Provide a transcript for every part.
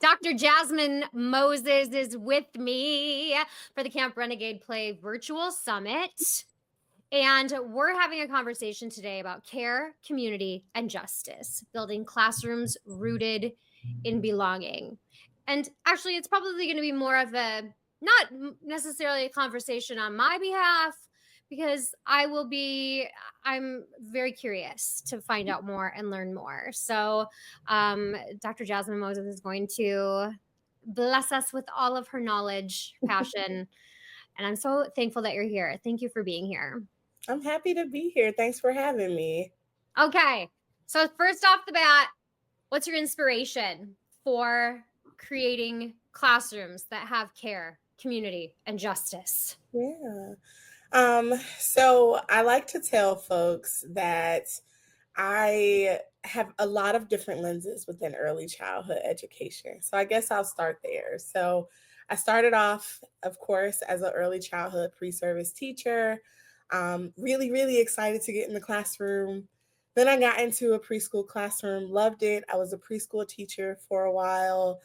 Dr. Jasmine Moses is with me for the Camp Renegade Play Virtual Summit. And we're having a conversation today about care, community, and justice, building classrooms rooted in belonging. And actually, it's probably going to be more of a not necessarily a conversation on my behalf because I'm very curious to find out more and learn more. So, Dr. Jasmine Moses is going to bless us with all of her knowledge, passion, and I'm so thankful that you're here. Thank you for being here. I'm happy to be here. Thanks for having me. Okay. So first off the bat, what's your inspiration for creating classrooms that have care, community, and justice? Yeah. So I like to tell folks that I have a lot of different lenses within early childhood education. So I guess I'll start there. So I started off, of course, as an early childhood pre-service teacher. Really, really excited to get in the classroom. Then I got into a preschool classroom, loved it. I was a preschool teacher for a while.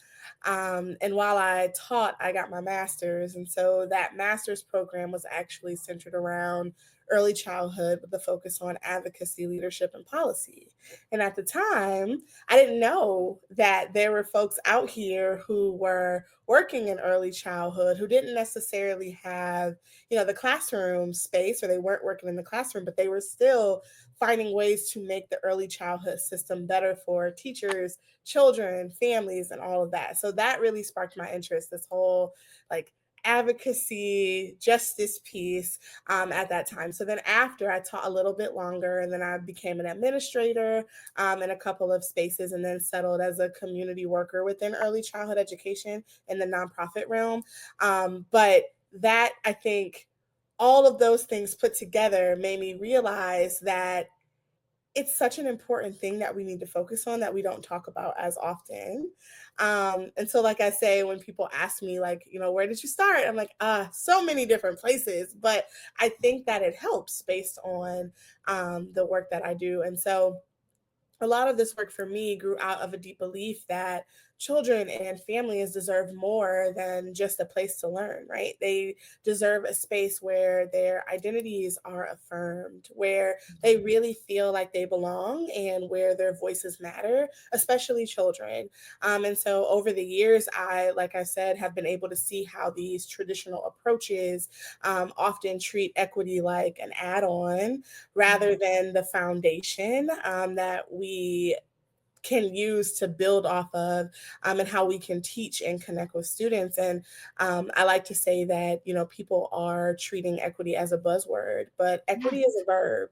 And while I taught, I got my master's. And so that master's program was actually centered around early childhood with a focus on advocacy, leadership, and policy. And at the time, I didn't know that there were folks out here who were working in early childhood who didn't necessarily have, the classroom space, or they weren't working in the classroom, but they were still finding ways to make the early childhood system better for teachers, children, families, and all of that. So that really sparked my interest, this whole like advocacy, justice piece at that time. So then after I taught a little bit longer, and then I became an administrator in a couple of spaces, and then settled as a community worker within early childhood education in the nonprofit realm. But that, I think, all of those things put together made me realize that it's such an important thing that we need to focus on that we don't talk about as often. And so, like I say, when people ask me, like, where did you start? I'm like, so many different places. But I think that it helps based on the work that I do. And so, a lot of this work for me grew out of a deep belief that children and families deserve more than just a place to learn, right? They deserve a space where their identities are affirmed, where they really feel like they belong, and where their voices matter, especially children. And so over the years, like I said, have been able to see how these traditional approaches often treat equity like an add on rather than the foundation that we can use to build off of, and how we can teach and connect with students. And I like to say that, people are treating equity as a buzzword, but equity is Yes. a verb.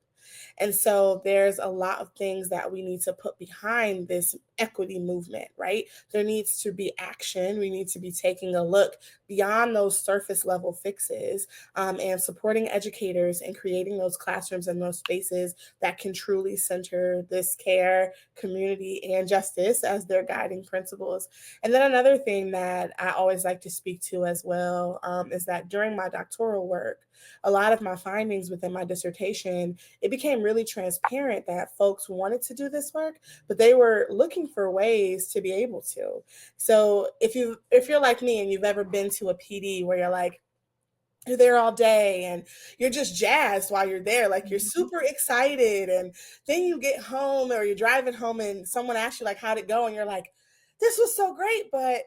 And so there's a lot of things that we need to put behind this equity movement, right? There needs to be action. We need to be taking a look beyond those surface level fixes, and supporting educators and creating those classrooms and those spaces that can truly center this care, community, and justice as their guiding principles. And then another thing that I always like to speak to as well, is that during my doctoral work, a lot of my findings within my dissertation, it became really transparent that folks wanted to do this work, but they were looking for ways to be able to. So if you're like me and you've ever been to a PD where you're there all day and you're just jazzed while you're there, like you're Mhm. super excited, and then you get home or you're driving home and someone asks you like how'd it go, and you're like, this was so great, but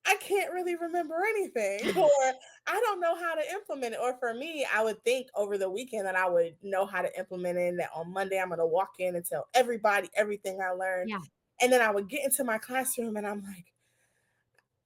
I can't really remember anything, or I don't know how to implement it. Or for me, I would think over the weekend that I would know how to implement it, and that on Monday I'm going to walk in and tell everybody everything I learned. Yeah. And then I would get into my classroom and I'm like,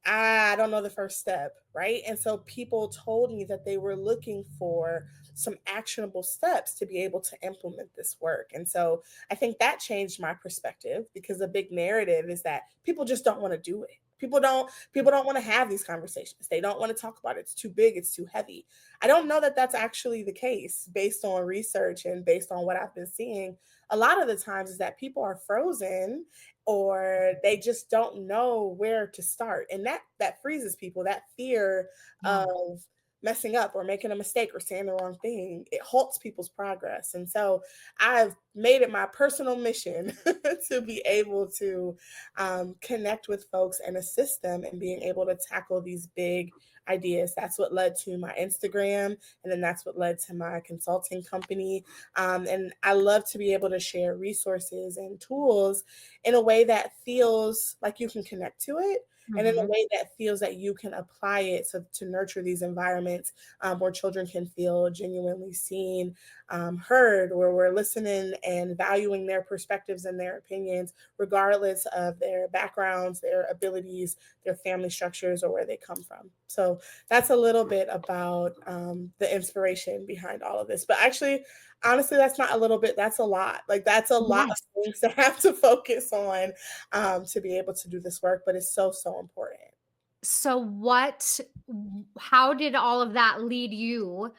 I don't know the first step, right? And so people told me that they were looking for some actionable steps to be able to implement this work. And so I think that changed my perspective, because the big narrative is that people just don't want to do it. People don't want to have these conversations. They don't want to talk about it. It's too big, it's too heavy. I don't know that that's actually the case based on research and based on what I've been seeing. A lot of the times is that people are frozen, or they just don't know where to start, and that freezes people. That fear Yeah. of messing up or making a mistake or saying the wrong thing, it halts people's progress. And so I've made it my personal mission to be able to connect with folks and assist them in being able to tackle these big ideas. That's what led to my Instagram, and then that's what led to my consulting company. And I love to be able to share resources and tools in a way that feels like you can connect to it, and in a Mhm. way that feels that you can apply it to nurture these environments where children can feel genuinely seen, heard, where we're listening and valuing their perspectives and their opinions, regardless of their backgrounds, their abilities, their family structures, or where they come from. So that's a little bit about the inspiration behind all of this. But actually, honestly, that's not a little bit, that's a lot. Like, that's a lot of Yes. things to have to focus on to be able to do this work, but it's so, so important. So how did all of that lead you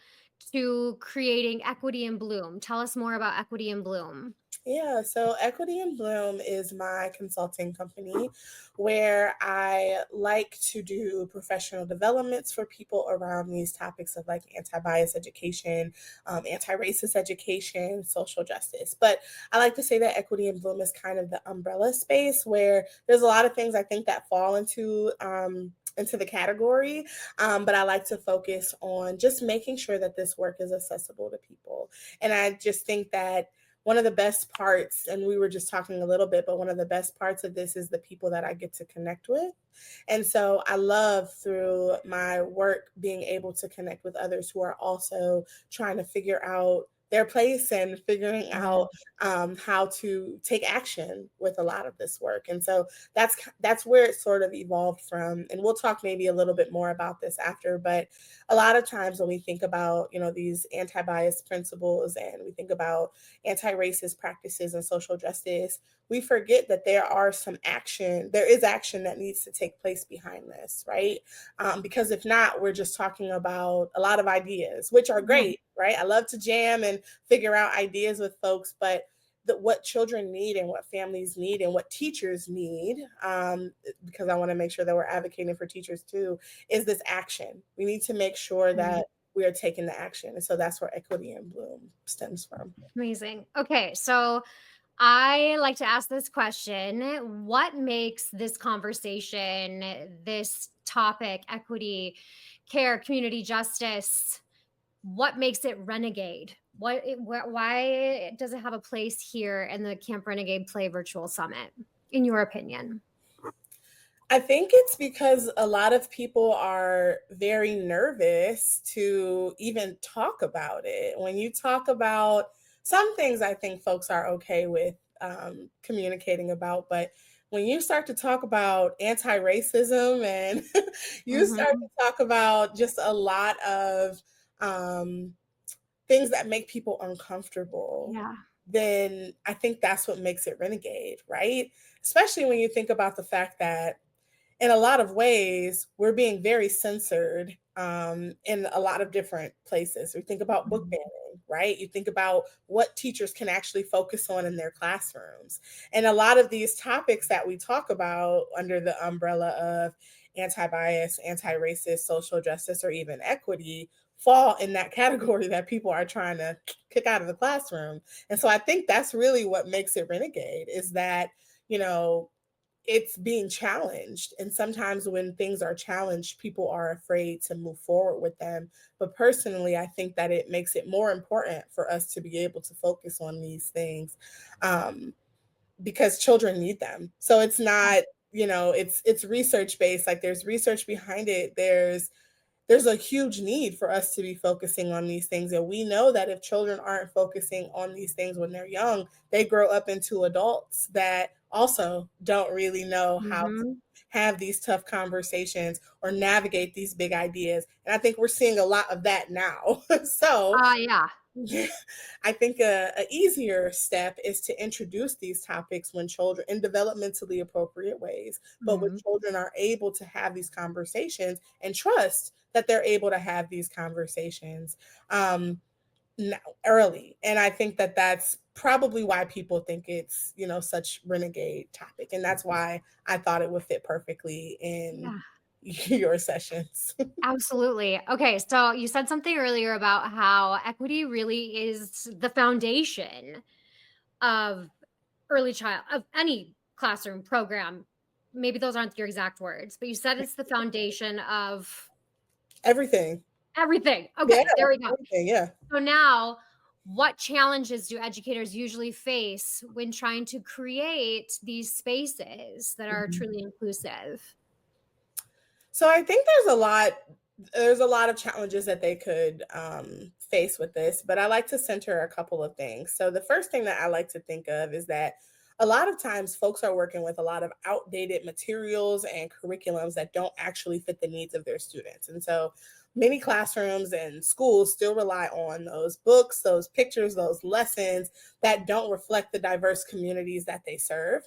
to creating Equity in Bloom? Tell us more about Equity in Bloom. Yeah, so Equity in Bloom is my consulting company where I like to do professional developments for people around these topics of like anti bias education, anti racist education, social justice. But I like to say that Equity in Bloom is kind of the umbrella space where there's a lot of things I think that fall into the category. But I like to focus on just making sure that this work is accessible to people. And I just think that one of the best parts, and we were just talking a little bit, but one of the best parts of this is the people that I get to connect with. And so I love through my work being able to connect with others who are also trying to figure out their place and figuring out Mhm. how to take action with a lot of this work. And so that's where it sort of evolved from. And we'll talk maybe a little bit more about this after, but a lot of times when we think about, these anti-bias principles and we think about anti-racist practices and social justice, we forget that there is action that needs to take place behind this, right? Because if not, we're just talking about a lot of ideas, which are Yeah. great, right? I love to jam and figure out ideas with folks, but what children need and what families need and what teachers need, because I want to make sure that we're advocating for teachers too, is this action. We need to make sure Mhm. that we are taking the action. And so that's where Equity in Bloom stems from. Amazing. Okay, so I like to ask this question. What makes this conversation, this topic, equity, care, community justice, what makes it Renegade? Why does it have a place here in the Camp Renegade Play Virtual Summit, in your opinion? I think it's because a lot of people are very nervous to even talk about it. When you talk about some things, I think folks are okay with communicating about, but when you start to talk about anti racism and you start Mhm. to talk about just a lot of um, things that make people uncomfortable, Yeah. then I think that's what makes it renegade, right? Especially when you think about the fact that in a lot of ways, we're being very censored in a lot of different places. We think about book Mhm. banning, right? You think about what teachers can actually focus on in their classrooms. And a lot of these topics that we talk about under the umbrella of anti bias, anti racist, social justice, or even equity fall in that category that people are trying to kick out of the classroom. And so I think that's really what makes it renegade is that, you know, it's being challenged. And sometimes when things are challenged, people are afraid to move forward with them. But personally, I think that it makes it more important for us to be able to focus on these things um, because children need them. So it's not, it's research based. Like there's research behind it. There's a huge need for us to be focusing on these things. And we know that if children aren't focusing on these things when they're young, they grow up into adults that also don't really know how to Mhm. have these tough conversations or navigate these big ideas. And I think we're seeing a lot of that now. So Yeah. I think a easier step is to introduce these topics when children in developmentally appropriate ways, but when Mhm. children are able to have these conversations and trust that they're able to have these conversations um, early. And I think that that's probably why people think it's such renegade topic, and that's why I thought it would fit perfectly in Yeah. your sessions. Absolutely. Okay, so you said something earlier about how equity really is the foundation of early child of any classroom program. Maybe those aren't your exact words, but you said it's the foundation of Everything. everything. Yeah, Okay, there we go. everything, yeah. So now, what challenges do educators usually face when trying to create these spaces that are Mhm. truly inclusive? So I think there's a lot of challenges that they could face with this, but I like to center a couple of things. So the first thing that I like to think of is that a lot of times folks are working with a lot of outdated materials and curriculums that don't actually fit the needs of their students. And so many classrooms and schools still rely on those books, those pictures, those lessons that don't reflect the diverse communities that they serve.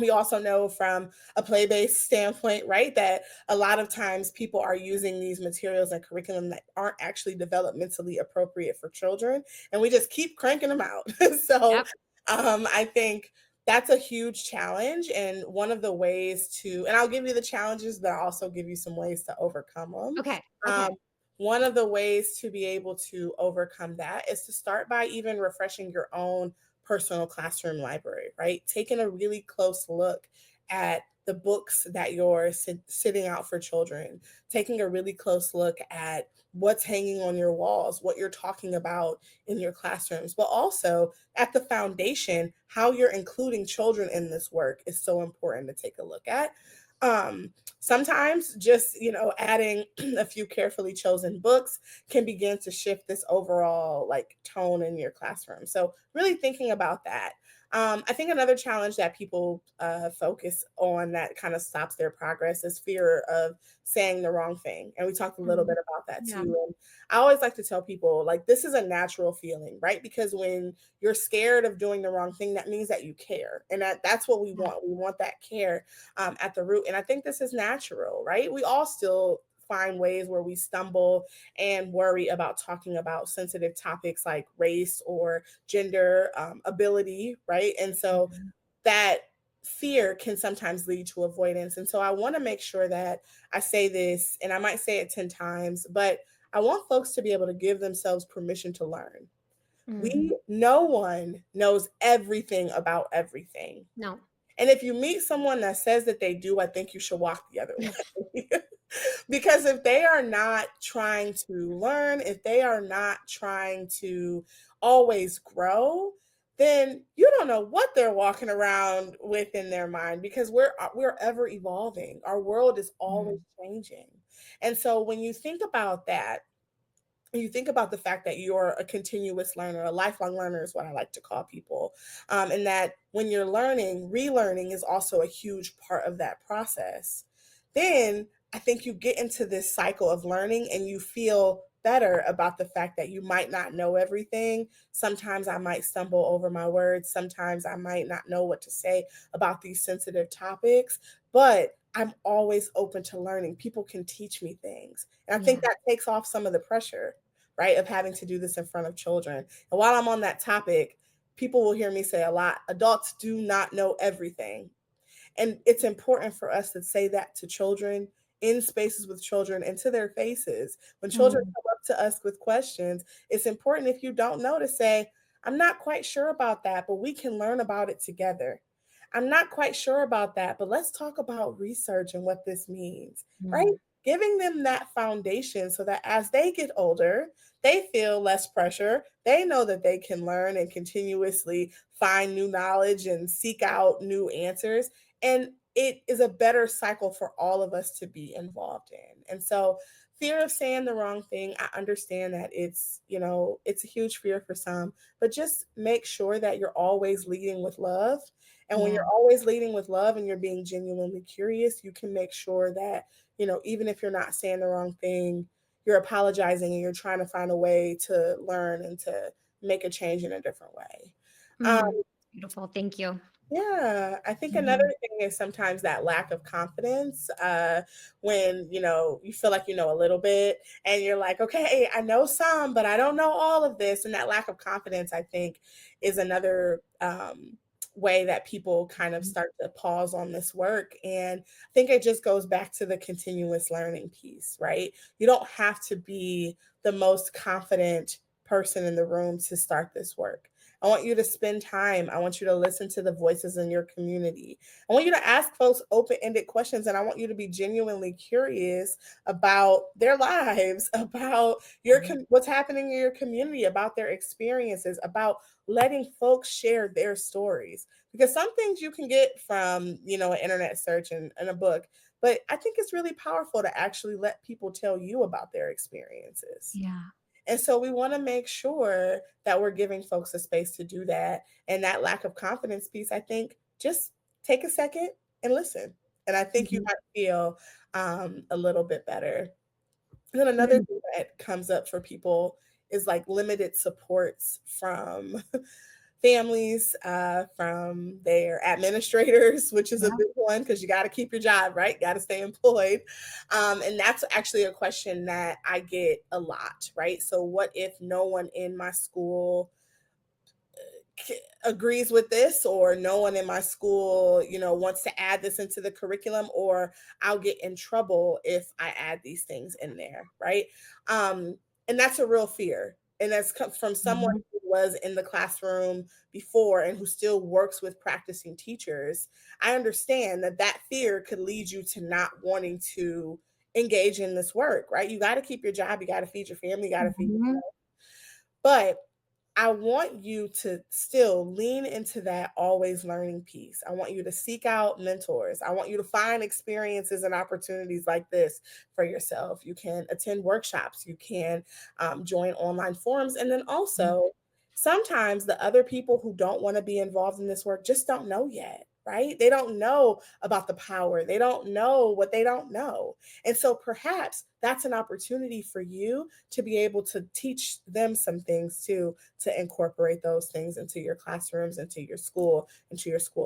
We also know from a play-based standpoint, right, that a lot of times people are using these materials and curriculum that aren't actually developmentally appropriate for children, and we just keep cranking them out. So Yep. I think that's a huge challenge, and one of the ways to, and I'll give you the challenges, but I'll also give you some ways to overcome them. Okay. Um, Okay. one of the ways to be able to overcome that is to start by even refreshing your own personal classroom library, right? Taking a really close look at the books that you're sitting out for children, taking a really close look at what's hanging on your walls, what you're talking about in your classrooms, but also at the foundation, how you're including children in this work is so important to take a look at. Sometimes just, adding a few carefully chosen books can begin to shift this overall like tone in your classroom. So really thinking about that. I think another challenge that people focus on that kind of stops their progress is fear of saying the wrong thing. And we talked a little Mhm. bit about that Yeah. too. And I always like to tell people like this is a natural feeling, right? Because when you're scared of doing the wrong thing, that means that you care. And that's what we Yeah. want. We want that care at the root. And I think this is natural, right? We all still find ways where we stumble and worry about talking about sensitive topics like race or gender, ability, right? And so Mhm. that fear can sometimes lead to avoidance. And so I want to make sure that I say this, and I might say it 10 times, but I want folks to be able to give themselves permission to learn. Mhm. No one knows everything about everything. No. And if you meet someone that says that they do, I think you should walk the other way. Because if they are not trying to learn, if they are not trying to always grow, then you don't know what they're walking around with in their mind because we're ever evolving. Our world is always Mhm. changing. And so when you think about that, you think about the fact that you're a continuous learner, a lifelong learner is what I like to call people. And that when you're learning, relearning is also a huge part of that process. Then I think you get into this cycle of learning and you feel better about the fact that you might not know everything. Sometimes I might stumble over my words. Sometimes I might not know what to say about these sensitive topics, but I'm always open to learning. People can teach me things. And I think Yeah. that takes off some of the pressure, right, of having to do this in front of children. And while I'm on that topic, people will hear me say a lot adults do not know everything. And it's important for us to say that to children in spaces with children and to their faces. When children Mhm. come up to us with questions, it's important if you don't know to say, I'm not quite sure about that, but we can learn about it together. I'm not quite sure about that, but let's talk about research and what this means, right? Mhm. Giving them that foundation so that as they get older, they feel less pressure. They know that they can learn and continuously find new knowledge and seek out new answers. And it is a better cycle for all of us to be involved in. And so, fear of saying the wrong thing, I understand that it's a huge fear for some, but just make sure that you're always leading with love. And when you're Yeah. always leading with love and you're being genuinely curious, you can make sure that, even if you're not saying the wrong thing, you're apologizing and you're trying to find a way to learn and to make a change in a different way. Um, Mhm. Beautiful. Thank you. yeah, I think another Mhm. thing is sometimes that lack of confidence, when, you feel like you know a little bit and you're like, okay, I know some, but I don't know all of this. And that lack of confidence, I think, is another way that people kind of start to pause on this work. And I think it just goes back to the continuous learning piece, right? You don't have to be the most confident person in the room to start this work. I want you to spend time. I want you to listen to the voices in your community. I want you to ask folks open ended questions, and I want you to be genuinely curious about their lives, about what's happening in your community, about their experiences, about letting folks share their stories. Because some things you can get from, an internet search and a book, but I think it's really powerful to actually let people tell you about their experiences. Yeah. And so we want to make sure that we're giving folks a space to do that. And that lack of confidence piece, I think, just take a second and listen. And I think you Mhm. might feel a little bit better. And then another Mm. thing that comes up for people is like limited supports from families, from their administrators, which is a Yeah. big one because you got to keep your job, right? Got to stay employed. And that's actually a question that I get a lot, right? So, what if no one in my school agrees with this, or no one in my school wants to add this into the curriculum, or I'll get in trouble if I add these things in there, right? And that's a real fear, and that's comes from someone Mhm. who was in the classroom before and who still works with practicing teachers. I understand that that fear could lead you to not wanting to engage in this work, right? You got to keep your job, you got to feed your family, you got to feed Mhm. yourself. But I want you to still lean into that always learning piece. I want you to seek out mentors. I want you to find experiences and opportunities like this for yourself. You can attend workshops, you can join online forums. And then also, sometimes the other people who don't want to be involved in this work just don't know yet. Right? They don't know about the power. They don't know what they don't know. And so perhaps that's an opportunity for you to be able to teach them some things too, to incorporate those things into your classrooms, into your school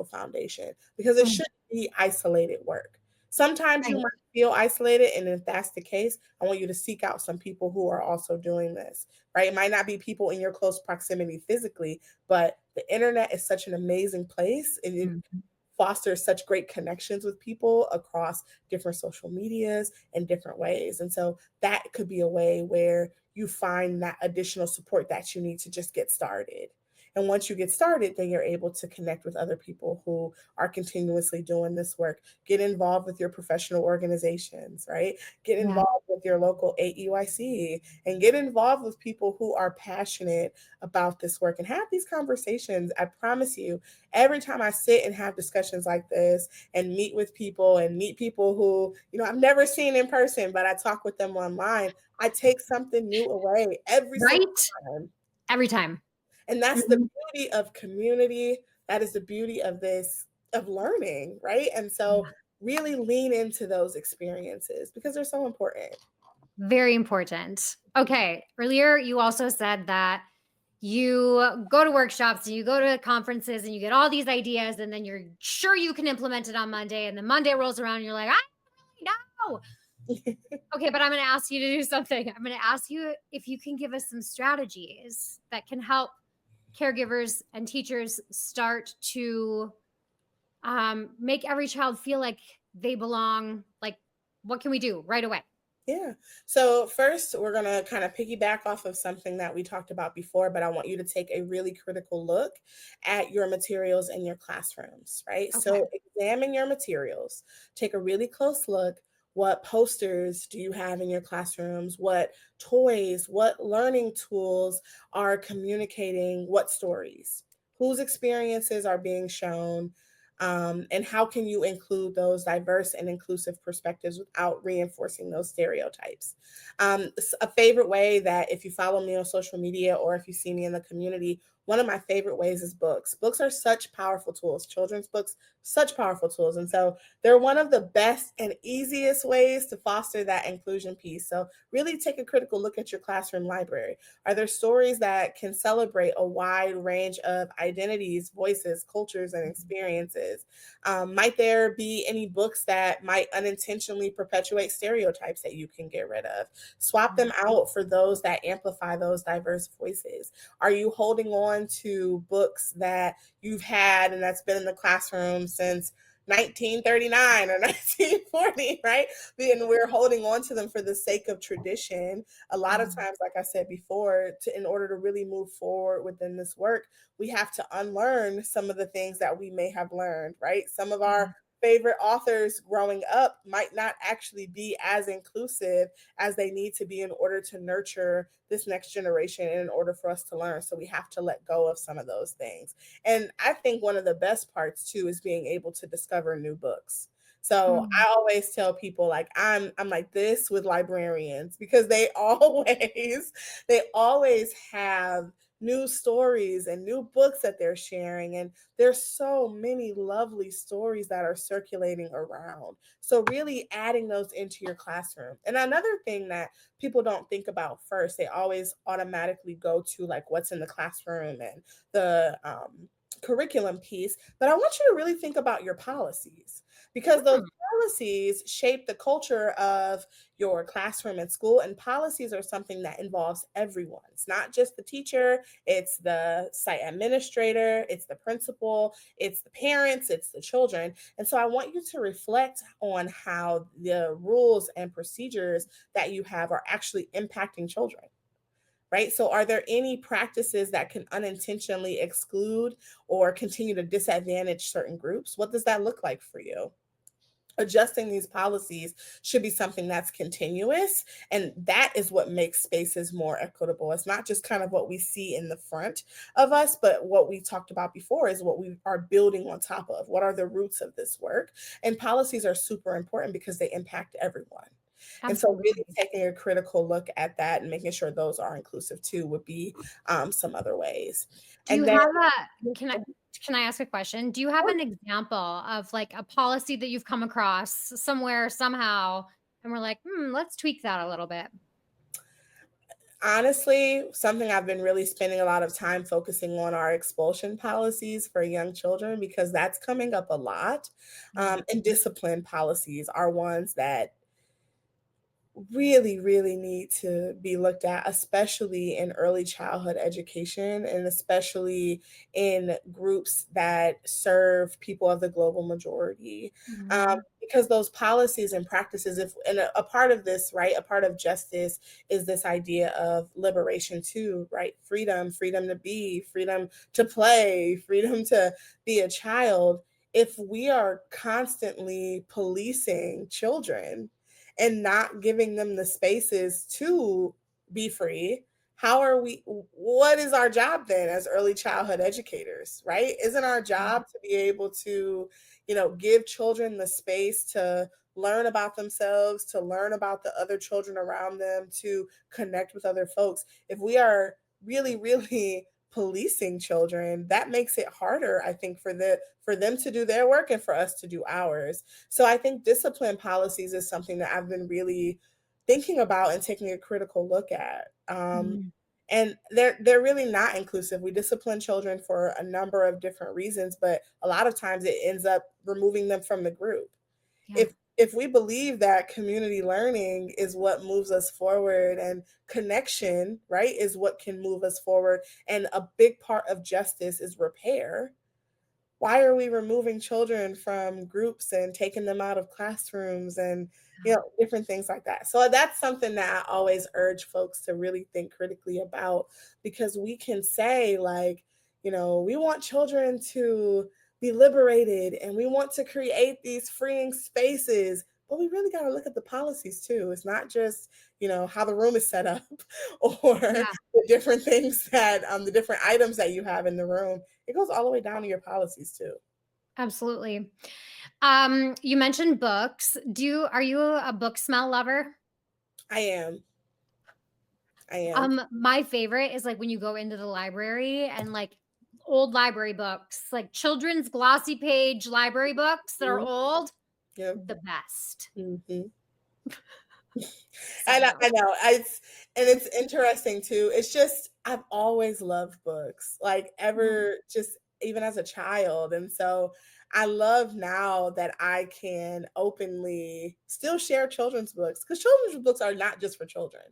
foundation, because it Mm. shouldn't be isolated work. Sometimes you Right. might feel isolated, and if that's the case, I want you to seek out some people who are also doing this, right? It might not be people in your close proximity physically, but the internet is such an amazing place, and it Mhm. fosters such great connections with people across different social medias and different ways. And so that could be a way where you find that additional support that you need to just get started. And once you get started, then you're able to connect with other people who are continuously doing this work. Get involved with your professional organizations, right? Get Yeah. involved with your local AEYC and get involved with people who are passionate about this work and have these conversations. I promise you, every time I sit and have discussions like this and meet people who, I've never seen in person, but I talk with them online, I take something new away every single Right? time. Every time. And that's the Mhm. beauty of community. That is the beauty of this, of learning, right? And so really lean into those experiences because they're so important. Very important. Okay. Earlier, you also said that you go to workshops and you go to conferences and you get all these ideas, and then you're sure you can implement it on Monday. And then Monday rolls around and you're like, I don't know. Okay. But I'm going to ask you to do something. I'm going to ask you if you can give us some strategies that can help caregivers and teachers start to make every child feel like they belong. Like, what can we do right away? Yeah. So first, we're going to kind of piggyback off of something that we talked about before, but I want you to take a really critical look at your materials in your classrooms, right? Okay. So examine your materials, take a really close look. What posters do you have in your classrooms? What toys, what learning tools are communicating what stories? Whose experiences are being shown? And how can you include those diverse and inclusive perspectives without reinforcing those stereotypes? A favorite way that, if you follow me on social media or if you see me in the community, one of my favorite ways is books. Books are such powerful tools, children's books, such powerful tools. And so they're one of the best and easiest ways to foster that inclusion piece. So really take a critical look at your classroom library. Are there stories that can celebrate a wide range of identities, voices, cultures, and experiences? Might there be any books that might unintentionally perpetuate stereotypes that you can get rid of? Swap them out for those that amplify those diverse voices. Are you holding on on to books that you've had and that's been in the classroom since 1939 or 1940, right? And we're holding on to them for the sake of tradition. A lot of Mhm. times, like I said before, in order to really move forward within this work, we have to unlearn some of the things that we may have learned, right? Some of our Yeah. favorite authors growing up might not actually be as inclusive as they need to be in order to nurture this next generation and in order for us to learn. So we have to let go of some of those things. And I think one of the best parts too is being able to discover new books. So Mm. I always tell people like I'm like this with librarians because they always have new stories and new books that they're sharing, and there's so many lovely stories that are circulating around. So really adding those into your classroom. And another thing that people don't think about first, they always automatically go to like what's in the classroom and the curriculum piece, but I want you to really think about your policies because those Mm. policies shape the culture of your classroom and school, and policies are something that involves everyone. It's not just the teacher, it's the site administrator, it's the principal, it's the parents, it's the children. And so I want you to reflect on how the rules and procedures that you have are actually impacting children. Right. So, are there any practices that can unintentionally exclude or continue to disadvantage certain groups? What does that look like for you? Adjusting these policies should be something that's continuous, and that is what makes spaces more equitable. It's not just kind of what we see in the front of us, but what we talked about before is what we are building on top of. What are the roots of this work? And policies are super important because they impact everyone. And so really Absolutely. taking a critical look at that and making sure those are inclusive too would be some other ways. Do you And then have a can I ask a question? Do you have an example of, like, a policy that you've come across somewhere, somehow, and we're like, "Hmm, let's tweak that a little bit." honestly, something I've been really spending a lot of time focusing on are expulsion policies for young children because that's coming up a lot. Mm. And discipline policies are ones that really, really need to be looked at, especially in early childhood education and especially in groups that serve people of the global majority. Mhm. Because those policies and practices, if and a part of this, right, a part of justice is this idea of liberation too, right? Freedom to be, freedom to play, freedom to be a child. If we are constantly policing children, and not giving them the spaces to be free, how are we what is our job then as early childhood educators, right? Isn't our Yeah. job to be able to, give children the space to learn about themselves, to learn about the other children around them, to connect with other folks? If we are really, really policing children, that makes it harder, I think, for them to do their work and for us to do ours. So I think discipline policies is something that I've been really thinking about and taking a critical look at. Mhm. And they're really not inclusive. We discipline children for a number of different reasons, but a lot of times it ends up removing them from the group. Yeah. If we believe that community learning is what moves us forward and connection, right, is what can move us forward, and a big part of justice is repair, why are we removing children from groups and taking them out of classrooms and different things like that? So that's something that I always urge folks to really think critically about, because we can say like, we want children to be liberated and we want to create these freeing spaces, but we really got to look at the policies too. It's not just how the room is set up or Yeah. the different things that the different items that you have in the room. It goes all the way down to your policies too. Absolutely. You mentioned books. Are you a book smell lover? I am. I am. My favorite is, like, when you go into the library and, like, old library books, like children's glossy page library books that are Mhm. old, Yep. the best. Mhm. So I good. know. It's interesting too. It's just I've always loved books, like Mhm. ever, just even as a child, and so I love now that I can openly still share children's books because children's books are not just for children;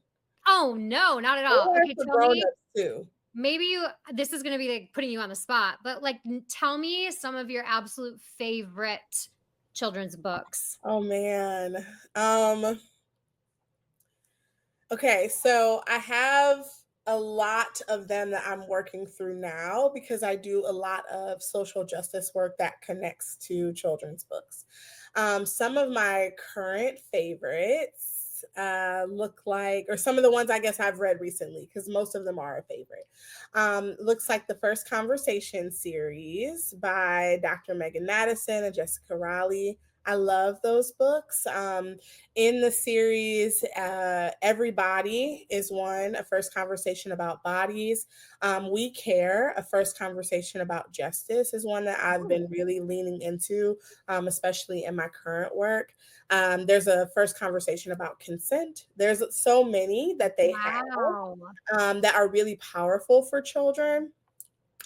Oh, no, not at they all. are Okay, for tell me grown-ups too. maybe this is gonna be, like, putting you on the spot, but, like, tell me some of your absolute favorite children's books. Oh man. Um, okay, so I have a lot of them that I'm working through now because I do a lot of social justice work that connects to children's books. Some of my current favorites look like, or some of the ones I guess I've read recently, because most of them are a favorite. Looks like the First Conversation series by Dr. Megan Madison and Jessica Raleigh. I love those books. In the series, Everybody is one, a first conversation about bodies. We Care, a first conversation about justice, is one that I've been Ooh, really leaning into, especially in my current work. There's a first conversation about consent. There's so many that they have wow. that are really powerful for children.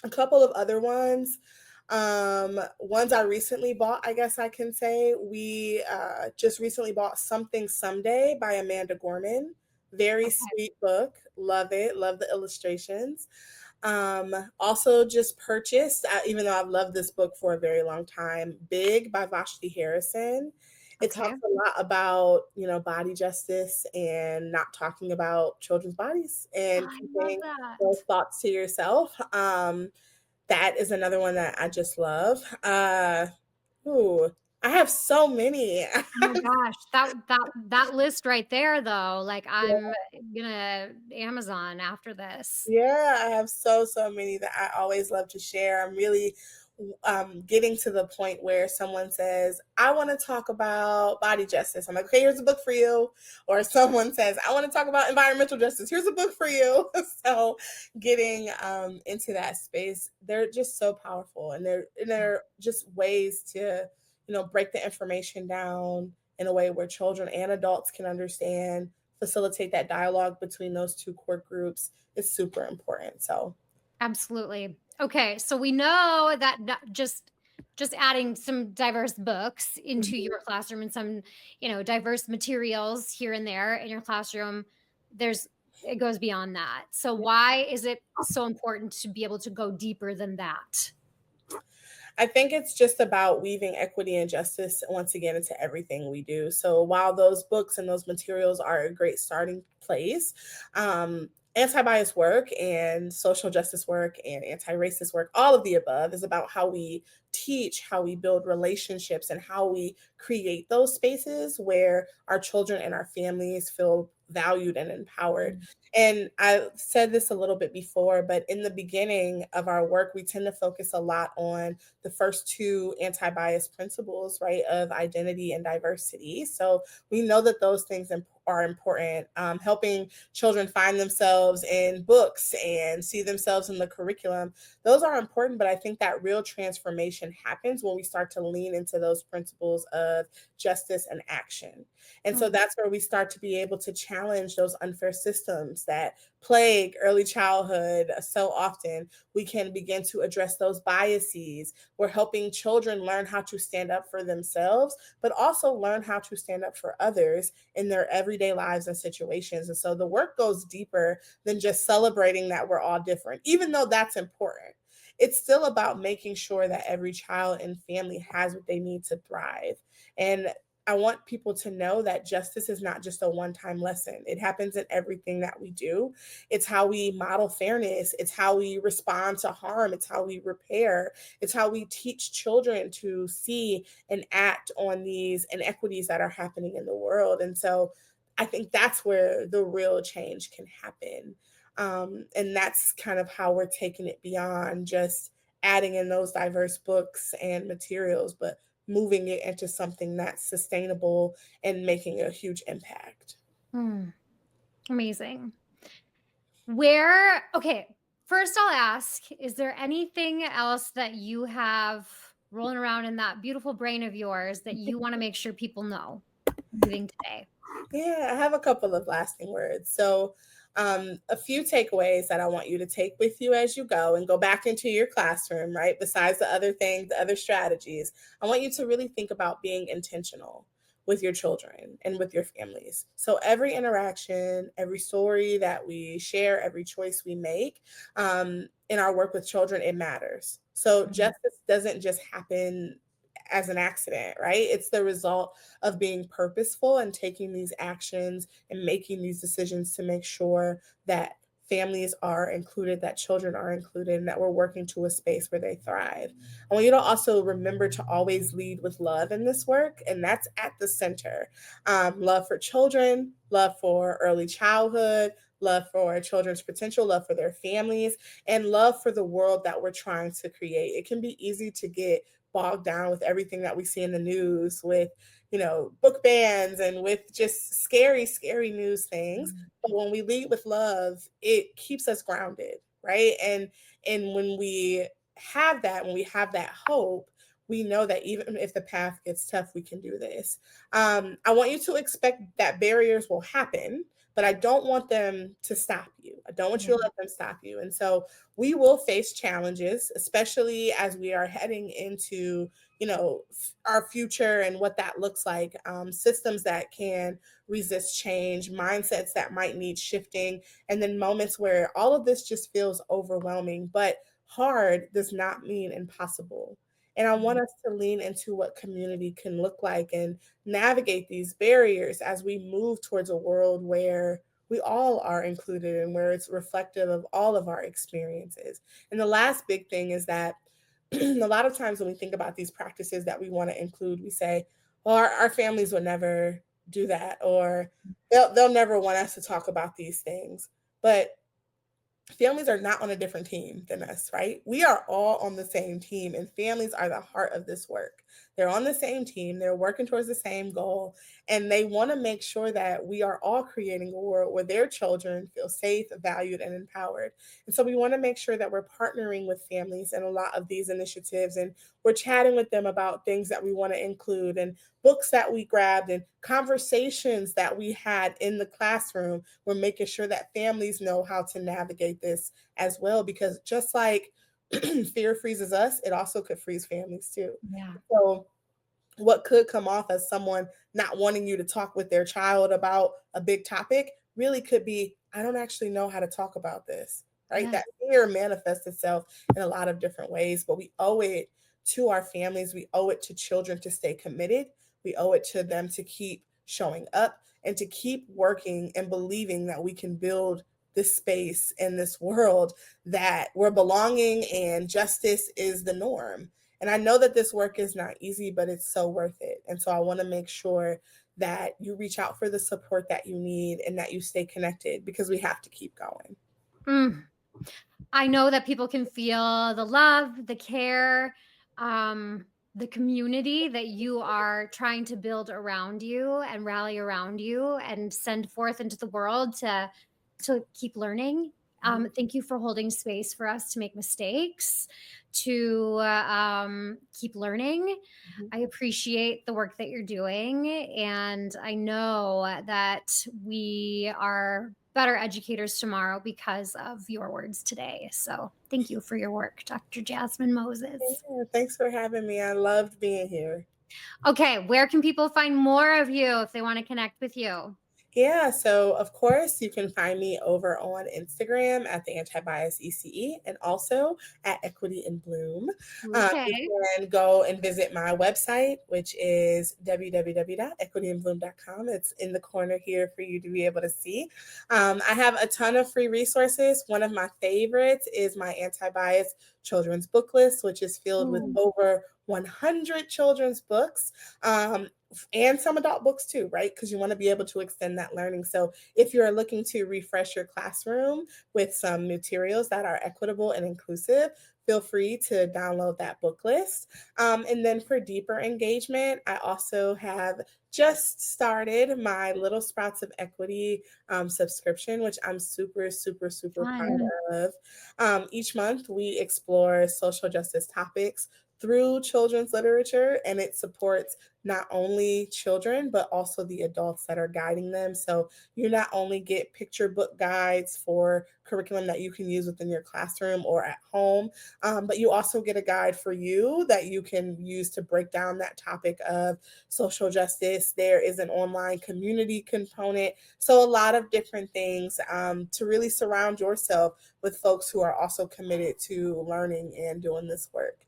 A couple of other ones I recently bought, I guess I can say. We just recently bought Something Someday by Amanda Gorman. Very Okay, sweet book. Love it. Love the illustrations. Also just purchased, even though I've loved this book for a very long time, Big by Vashti Harrison. It okay. talks a lot about, body justice and not talking about children's bodies and I love keeping those that. thoughts to yourself. That is another one that I just love. Ooh, I have so many. Oh my gosh, that list right there, though, like, I'm gonna Amazon after this. Yeah, I have so many that I always love to share. I'm really getting to the point where someone says, I want to talk about body justice. I'm like, okay, here's a book for you. Or someone says, I want to talk about environmental justice. Here's a book for you. So getting into that space, they're just so powerful. And they're just ways to, break the information down in a way where children and adults can understand, facilitate that dialogue between those two core groups is super important. So Absolutely. Okay, so we know that just adding some diverse books into mhm. your classroom and some, diverse materials here and there in your classroom, there's it goes beyond that. So why is it so important to be able to go deeper than that? I think it's just about weaving equity and justice once again into everything we do. So while those books and those materials are a great starting place, anti-bias work and social justice work and anti-racist work, all of the above, is about how we teach, how we build relationships, and how we create those spaces where our children and our families feel valued and empowered. Mm, And I said this a little bit before, but in the beginning of our work, we tend to focus a lot on the first two anti-bias principles, right, of identity and diversity. So we know that those things are important. Helping children find themselves in books and see themselves in the curriculum, those are important. But I think that real transformation happens when we start to lean into those principles of justice and action. And so mm, that's where we start to be able to challenge those unfair systems that plague early childhood so often. We can begin to address those biases. We're helping children learn how to stand up for themselves, but also learn how to stand up for others in their everyday lives and situations. And so the work goes deeper than just celebrating that we're all different, even though that's important. It's still about making sure that every child and family has what they need to thrive. And I want people to know that justice is not just a one time lesson. It happens in everything that we do. It's how we model fairness. It's how we respond to harm. It's how we repair. It's how we teach children to see and act on these inequities that are happening in the world. And so I think that's where the real change can happen. And that's kind of how we're taking it beyond just adding in those diverse books and materials, but moving it into something that's sustainable and making a huge impact. mm, amazing. Where okay, first I'll ask, is there anything else that you have rolling around in that beautiful brain of yours that you wanna make sure people know leaving today? Yeah, I have a couple of lasting words. So, a few takeaways that I want you to take with you as you go and go back into your classroom, right? Besides the other things, the other strategies, I want you to really think about being intentional. with your children and with your families. So every interaction, every story that we share, every choice we make in our work with children, it matters. So Mhm. justice doesn't just happen as an accident, right? It's the result of being purposeful and taking these actions and making these decisions to make sure that families are included, that children are included, and that we're working to a space where they thrive. I want you to also remember to always lead with love in this work, and that's at the center. Love for children, love for early childhood, love for children's potential, love for their families, and love for the world that we're trying to create. It can be easy to get bogged down with everything that we see in the news, with book bans and with just scary news things. But when we lead with love, it keeps us grounded, right? And when we have that hope, we know that even if the path gets tough, we can do this. I want you to expect that barriers will happen, but I don't want them to stop you. I don't want Yeah. you to let them stop you. And so we will face challenges, especially as we are heading into, our future and what that looks like. Systems that can resist change, mindsets that might need shifting, and then moments where all of this just feels overwhelming. But hard does not mean impossible. And I want Mhm. us to lean into what community can look like and navigate these barriers as we move towards a world where we all are included and where it's reflective of all of our experiences. And the last big thing is that a lot of times when we think about these practices that we want to include, we say, well, our families would never do that, or they'll never want us to talk about these things. But families are not on a different team than us, right? We are all on the same team, and families are the heart of this work. They're on the same team, they're working towards the same goal, and they want to make sure that we are all creating a world where their children feel safe, valued, and empowered. And so we want to make sure that we're partnering with families in a lot of these initiatives, and we're chatting with them about things that we want to include, and books that we grabbed, and conversations that we had in the classroom. We're making sure that families know how to navigate this as well, because just like fear freezes us, it also could freeze families too. Yeah. So what could come off as someone not wanting you to talk with their child about a big topic really could be, I don't actually know how to talk about this, right? Yes. That fear manifests itself in a lot of different ways, but we owe it to our families. We owe it to children to stay committed. We owe it to them to keep showing up and to keep working and believing that we can build this space in this world that where belonging and justice is the norm. And I know that this work is not easy, but it's so worth it. And so I want to make sure that you reach out for the support that you need and that you stay connected, because we have to keep going. Mm. I know that people can feel the love, the care, um, the community that you are trying to build around you and rally around you and send forth into the world to keep learning. Mhm. Thank you for holding space for us to make mistakes, to keep learning. Mhm. I appreciate the work that you're doing, and I know that we are better educators tomorrow because of your words today. So, thank you for your work, Dr. Jasmine Moses. Yeah, thanks for having me. I loved being here. Okay, where can people find more of you if they want to connect with you? Yeah, so of course, you can find me over on Instagram at the Anti-Bias ECE, and also at Equity in Bloom. You Okay. can go and visit my website, which is www.equityinbloom.com. It's in the corner here for you to be able to see. I have a ton of free resources. One of my favorites is my Anti-Bias children's book list, which is filled with Ooh, over 100 children's books. And some adult books too, right? Because you want to be able to extend that learning. So if you're looking to refresh your classroom with some materials that are equitable and inclusive, feel free to download that book list. And then for deeper engagement, I also have just started my Little Sprouts of Equity subscription, which I'm super proud fun. of. Each month, we explore social justice topics through children's literature, and it supports not only children but also the adults that are guiding them. So you not only get picture book guides for curriculum that you can use within your classroom or at home, but you also get a guide for you that you can use to break down that topic of social justice. There is an online community component. So, a lot of different things to really surround yourself with folks who are also committed to learning and doing this work.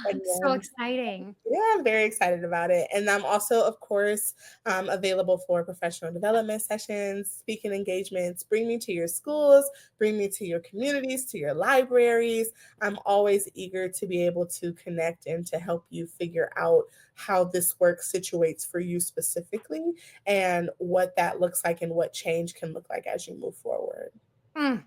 And So then exciting. yeah, I'm very excited about it. And I'm also, of course, available for professional development sessions, speaking engagements. Bring me to your schools, bring me to your communities, to your libraries. I'm always eager to be able to connect and to help you figure out how this work situates for you specifically and what that looks like and what change can look like as you move forward. Mm,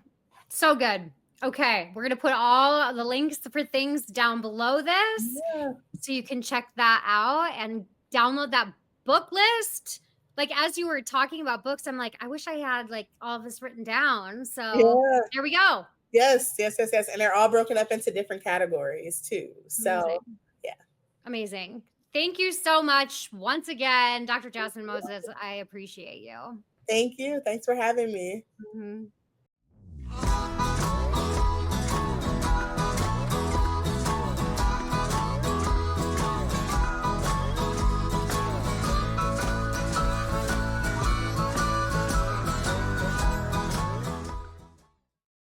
so good. Okay, we're gonna put all the links for things down below this Yeah. so you can check that out and download that book list. Like as you were talking about books, I'm like, I wish I had like all of this written down. So Yeah. there we go. Yes, yes, yes, yes. And they're all broken up into different categories too. So, Amazing. yeah. Amazing. Thank you so much once again, Dr. Jasmine Moses. I appreciate you. Thank you. Thanks for having me. Mhm.